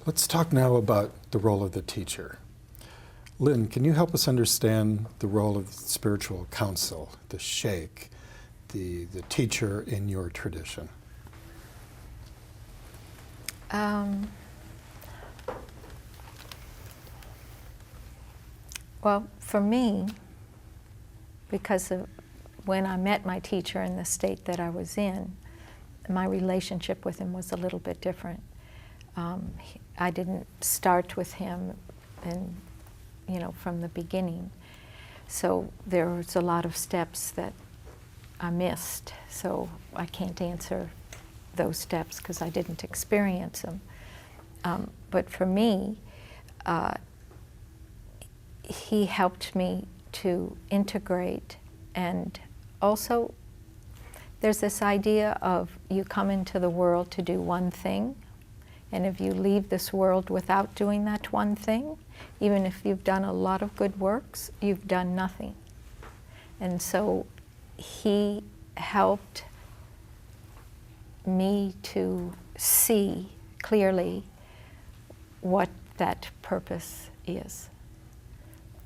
Let's talk now about the role of the teacher. Lynn, can you help us understand the role of spiritual counsel, the sheikh, the teacher in your tradition? Well, for me, because of when I met my teacher in the state that I was in, my relationship with him was a little bit different. I didn't start with him from the beginning. So there was a lot of steps that I missed. So I can't answer those steps because I didn't experience them. But for me, he helped me to integrate, and also there's this idea of you come into the world to do one thing, and if you leave this world without doing that one thing, even if you've done a lot of good works, you've done nothing. And so he helped me to see clearly what that purpose is.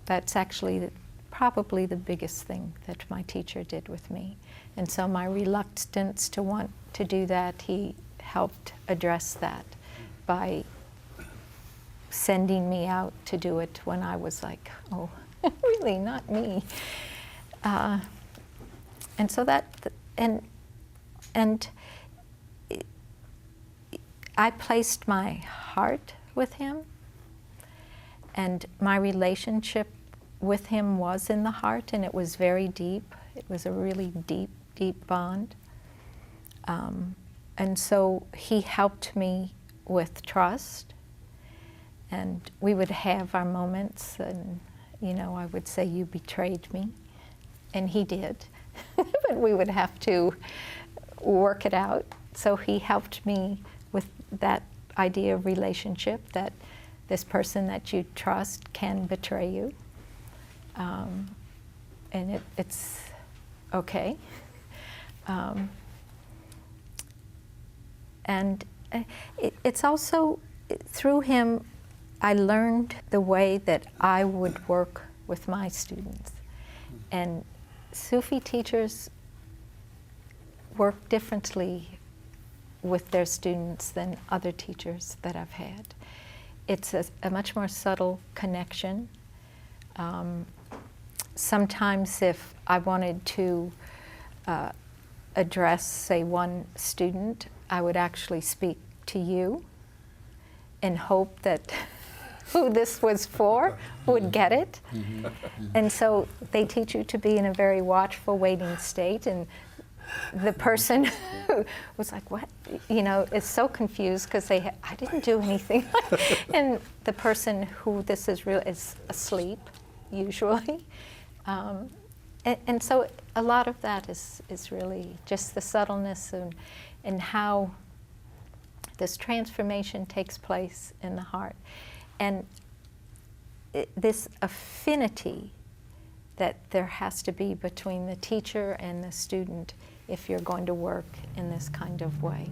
That's actually probably the biggest thing that my teacher did with me. And so my reluctance to want to do that, he helped address that by sending me out to do it when I was like, oh, really, not me. And so and I placed my heart with him, and my relationship with him was in the heart, and it was very deep. It was a really deep, deep bond. And so he helped me with trust, and we would have our moments, and I would say, you betrayed me, and he did. But we would have to work it out. So he helped me with that idea of relationship, that this person that you trust can betray you. And it's okay. And it's also, through him, I learned the way that I would work with my students. And Sufi teachers work differently with their students than other teachers that I've had. It's a much more subtle connection. Sometimes if I wanted to address, say, one student, I would actually speak to you and hope that who this was for would get it. And so they teach you to be in a very watchful, waiting state, and the person who was like, what? Is so confused because I didn't do anything. And the person who this is real is asleep, usually. And so a lot of that is really just the subtleness and how this transformation takes place in the heart. And this affinity that there has to be between the teacher and the student if you're going to work in this kind of way.